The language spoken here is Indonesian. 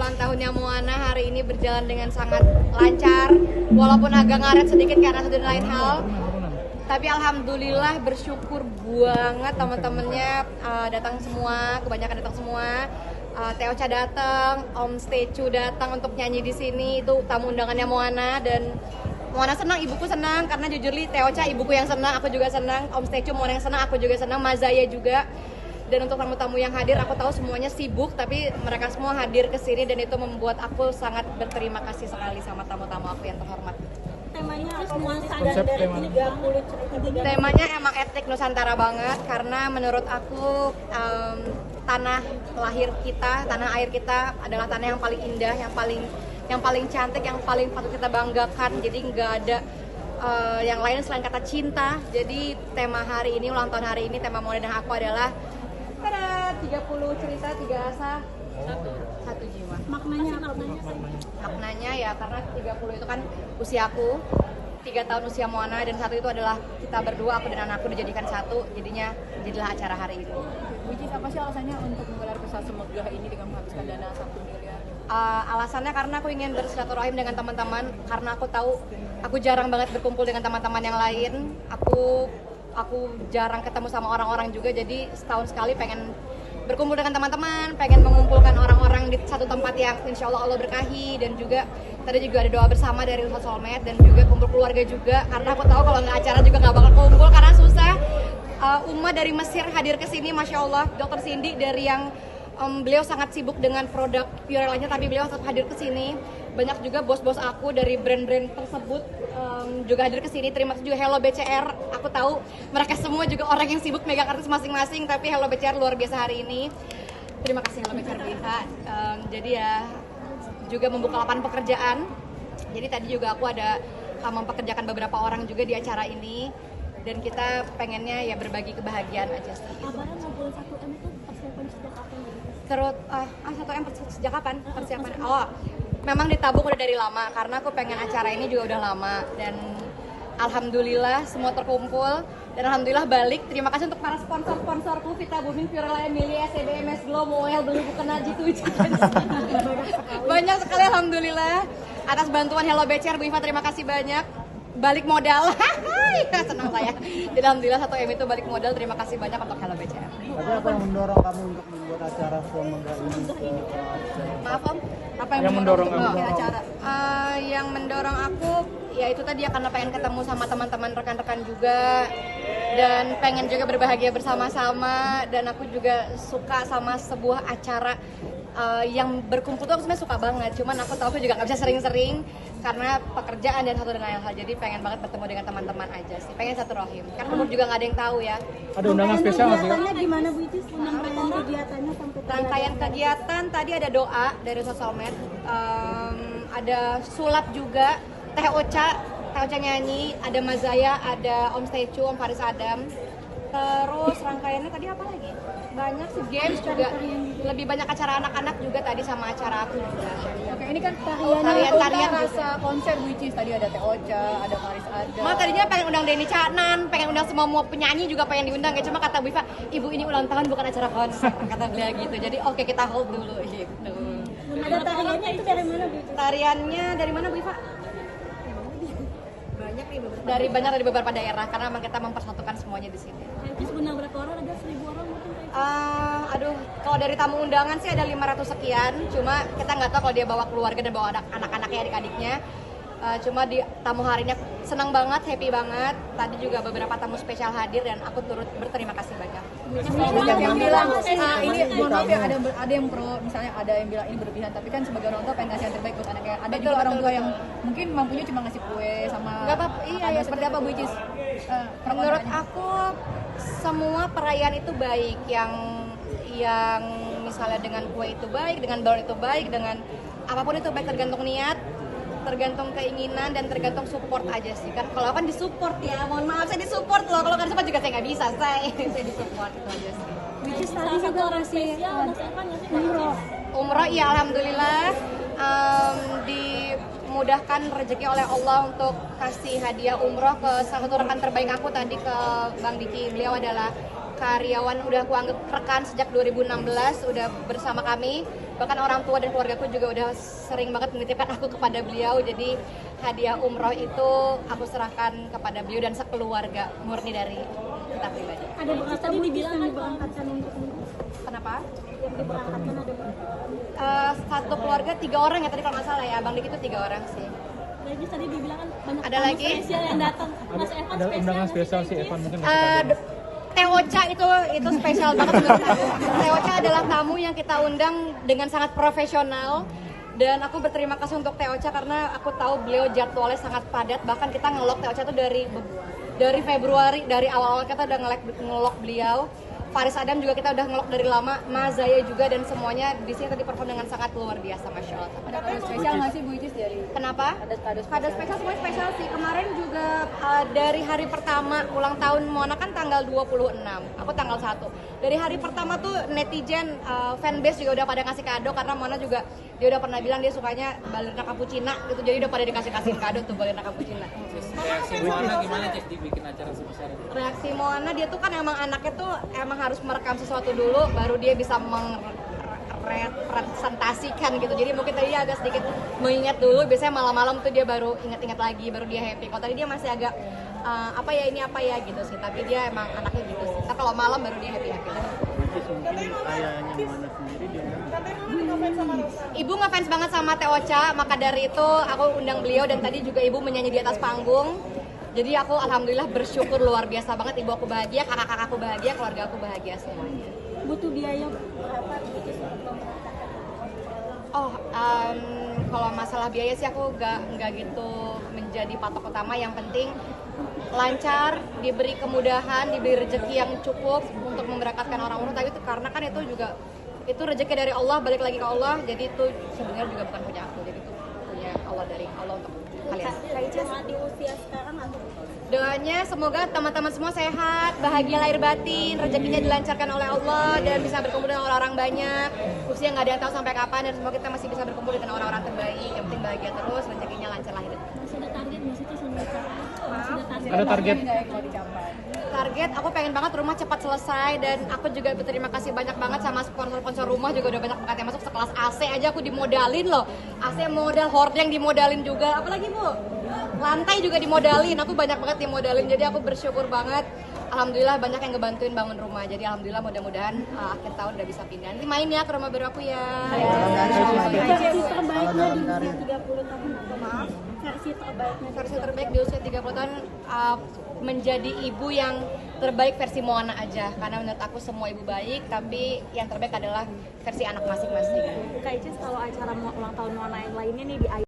ulang tahunnya Moana hari ini berjalan dengan sangat lancar, walaupun agak ngaret sedikit karena satu dan lain hal. Tapi alhamdulillah bersyukur banget teman-temannya datang semua, kebanyakan datang semua. Teocha datang, Om Stecu datang untuk nyanyi di sini, itu tamu undangannya Moana. Dan Moana senang, ibuku senang, karena jujur li Teocha ibuku yang senang, aku juga senang. Om Stecu Moana yang senang, aku juga senang, Mazaya juga. Dan untuk tamu-tamu yang hadir, aku tahu semuanya sibuk, tapi mereka semua hadir ke sini dan itu membuat aku sangat berterima kasih sekali sama tamu-tamu aku yang terhormat. Temanya nuansa dan dari 30 cerita. Temanya emang etnik Nusantara banget, karena menurut aku tanah lahir kita, tanah air kita adalah tanah yang paling indah, yang paling cantik, yang paling patut kita banggakan. Jadi nggak ada yang lain selain kata cinta. Jadi tema hari ini, ulang tahun hari ini, tema Moana dan aku adalah 30 cerita, 3 asa, satu jiwa. Maknanya Maknanya ya karena 30 itu kan usiaku, 3 tahun usia Moana, dan satu itu adalah kita berdua, aku dan anakku dijadikan satu, jadilah acara hari ini. Which is apa sih alasannya untuk menggelar kesal semegah ini dengan menghabiskan dana 1 miliar? Alasannya karena aku ingin bersilaturahim dengan teman-teman, karena aku tahu aku jarang banget berkumpul dengan teman-teman yang lain. Aku jarang ketemu sama orang-orang juga, jadi setahun sekali pengen berkumpul dengan teman-teman, pengen mengumpulkan orang-orang di satu tempat yang insya Allah berkahi. Dan juga tadi juga ada doa bersama dari Ustadz Solmed, dan juga kumpul keluarga juga, karena aku tahu kalau nggak acara juga nggak bakal kumpul karena susah. Uma dari Mesir hadir ke sini, Masya Allah. Dr. Cindy dari yang beliau sangat sibuk dengan produk Pure lainnya, tapi beliau tetap hadir ke sini. Banyak juga bos-bos aku dari brand-brand tersebut juga hadir ke sini. Terima kasih juga Hello BCR. Aku tahu mereka semua juga orang yang sibuk megang artis masing-masing, tapi Hello BCR luar biasa hari ini. Terima kasih Hello BCR Bifa. Jadi ya juga membuka lapangan pekerjaan. Jadi tadi juga aku ada mempekerjakan beberapa orang juga di acara ini, dan kita pengennya ya berbagi kebahagiaan aja sih. Kabaran 61M itu persiapan sejak kapan? Terus 1M sejak kapan persiapan? Oh, memang ditabung udah dari lama, karena aku pengen acara ini juga udah lama, dan alhamdulillah semua terkumpul, dan alhamdulillah balik. Terima kasih untuk para sponsor-sponsorku, Vita Booming, Purela Emilia, SCBMS Glow, Moel, Beli Bukan Naji Tujuh. Banyak sekali alhamdulillah. Atas bantuan Hello BCR, Bu Iva terima kasih banyak. Balik modal. Senang saya. Jadi alhamdulillah 1M itu balik modal. Terima kasih banyak untuk Hello BCR. Tapi apa yang mendorong kamu untuk membuat acara semegah ini? Maaf Om, Apa yang mendorong kamu bikin acara? Yang mendorong aku ya itu tadi ya, karena pengen ketemu sama teman-teman rekan-rekan juga, dan pengen juga berbahagia bersama-sama. Dan aku juga suka sama sebuah acara yang berkumpul tuh aku sebenarnya suka banget. Cuman aku tahu aku juga nggak bisa sering-sering karena pekerjaan dan satu dan lain hal. Jadi pengen banget bertemu dengan teman-teman aja sih. Pengen satu rohim. Kan umur juga nggak ada yang tahu ya. Ada undangan spesial nggak sih? Kegiatannya gimana Bu Icis? Rangkaian kegiatannya sampai Rangkaian kegiatan tadi ada doa dari Sosolmed, ada sulap juga, Teocha nyanyi, ada Mazaya, ada Om Stecu, Om Faris Adam. Terus rangkaiannya tadi apa lagi? Banyak sih, games juga, lebih banyak acara anak-anak juga tadi sama acara aku juga. Oke, ini kan Tarian-tarian juga. rasa konser which is tadi ada Teocha, ada Faris Adam. Malah tadinya pengen undang Denny Caknan, pengen undang semua penyanyi juga pengen diundang, ya cuma kata Bu Iva, ibu ini ulang tahun bukan acara konser, kata beliau gitu. Jadi oke, kita hold dulu gitu. Ada tariannya itu dari mana Bu Icis? Tariannya dari mana Bu Iva? Dari beberapa daerah, karena memang kita mempersatukan semuanya di sini. Icis undang berapa orang? Ada 1000 orang mungkin kayak gitu? Aduh, kalau dari tamu undangan sih ada 500 sekian. Cuma kita nggak tahu kalau dia bawa keluarga dan bawa anak-anaknya, adik-adiknya. Cuma di tamu hari ini senang banget, happy banget. Tadi juga beberapa tamu spesial hadir dan aku turut berterima kasih banyak. Banyak yang bilang ini mohon maaf ya, ada yang pro, misalnya ada yang bilang ini berlebihan, tapi kan sebagai orang tua pengen kasih yang terbaik buat anaknya. Ada juga orang tua yang mungkin mampunya cuma ngasih kue sama Nggak apa-apa, iya, ya, seperti apa Bu Icis? Menurut aku semua perayaan itu baik, yang misalnya dengan kue itu baik, dengan balon itu baik, dengan apapun itu baik, tergantung niat, tergantung keinginan, dan tergantung support aja sih. Kan kalau kan disupport ya, mohon maaf saya disupport loh, kalau kan support juga saya nggak bisa, saya disupport itu aja sih. Which is tadi juga masih Umroh iya alhamdulillah, dimudahkan rezeki oleh Allah untuk kasih hadiah umroh ke salah satu rekan terbaik aku tadi, ke Bang Diki. Beliau adalah karyawan, udah aku anggap rekan sejak 2016, udah bersama kami, bahkan orang tua dan keluargaku juga udah sering banget menitipkan aku kepada beliau. Jadi hadiah umroh itu aku serahkan kepada beliau dan sekeluarga, murni dari kita pribadi. Ada bekas tadi dibilang diberangkatkan untuk Kenapa? yang diberangkatkan ada berapa? Satu keluarga 3 orang ya tadi kalau nggak salah ya, Bang Dik itu 3 orang sih. Lagi tadi dibilang banyak Ada tamu lagi? spesial yang datang. Mas Evan Ada undangan spesial si Evan mungkin masih kado. Teocha itu spesial banget menurut aku. Teocha adalah tamu yang kita undang dengan sangat profesional dan aku berterima kasih untuk Teocha karena aku tahu beliau jadwalnya sangat padat. Bahkan kita ngelok Teocha itu dari Februari, dari awal-awal kita udah ngelok beliau. Faris Adam juga kita udah ngelok dari lama, Mazaya juga, dan semuanya di sini tadi perform dengan sangat luar biasa, Masya Allah. Ada kado spesial nggak sih Bu Icis dari? Kenapa? Ada kado Kado spesial, semuanya spesial sih. Kemarin juga dari hari pertama ulang tahun Mona kan tanggal 26, aku tanggal 1. Dari hari pertama tuh netizen, fanbase juga udah pada ngasih kado karena Mona juga dia udah pernah bilang dia sukanya balerina cappuccina gitu, jadi udah pada dikasih kado tuh balerina cappuccina. Reaksi Moana gimana Cek dibikin acara sebesar itu? Reaksi Moana dia tuh kan emang anaknya tuh emang harus merekam sesuatu dulu baru dia bisa representasikan gitu. Jadi mungkin tadi dia agak sedikit mengingat dulu, biasanya malam-malam tuh dia baru ingat-ingat lagi, baru dia happy. Kalau tadi dia masih agak apa ya ini apa ya gitu sih, tapi dia emang anaknya gitu sih. Tapi kalau malam baru dia happy-happy. Mungkin ayahnya Moana sendiri dia Ibu ngefans banget sama Teocha, maka dari itu aku undang beliau dan tadi juga ibu menyanyi di atas panggung. Jadi aku alhamdulillah bersyukur luar biasa banget, ibu aku bahagia, kakak-kakak aku bahagia, keluarga aku bahagia semuanya. Butuh biaya berapa gitu untuk memberangkatkan? Oh, kalau masalah biaya sih aku nggak gitu menjadi patok utama. Yang penting lancar, diberi kemudahan, diberi rezeki yang cukup untuk memberangkatkan orang-orang. Tapi itu karena kan itu juga itu rezeki dari Allah, balik lagi ke Allah. Jadi itu sebenarnya juga bukan punya aku, jadi itu punya Allah, dari Allah untuk kalian. Cuma di usia sekarang atau Doanya semoga teman-teman semua sehat, bahagia lahir batin, rezekinya dilancarkan oleh Allah dan bisa berkumpul dengan orang-orang banyak. Usia nggak ada yang tahu sampai kapan dan semoga kita masih bisa berkumpul dengan orang-orang terbaik. Yang penting bahagia terus, rezekinya lancar lahir batin. masih ada target nggak sih tuh sampai sekarang? Masih ada target? Ada target nggak yang mau dicapai? Target aku pengen banget rumah cepat selesai dan aku juga berterima kasih banyak banget sama sponsor-sponsor rumah juga udah banyak banget yang masuk. Sekelas AC aja aku dimodalin loh, AC modal, hordeng dimodalin juga, apalagi Bu, lantai juga dimodalin, aku banyak banget dimodalin. Jadi aku bersyukur banget, alhamdulillah banyak yang ngebantuin bangun rumah. Jadi alhamdulillah mudah-mudahan akhir tahun udah bisa pindah. Nanti main ya ke rumah baru aku ya. Versi terbaiknya di usia 30 tahun apa? Maaf? Versi terbaiknya Versi terbaik di usia 30 tahun menjadi ibu yang terbaik versi Moana aja, karena menurut aku semua ibu baik, tapi yang terbaik adalah versi anak masing-masing. Kak Icis, kalau acara ulang tahun Moana yang lainnya nih di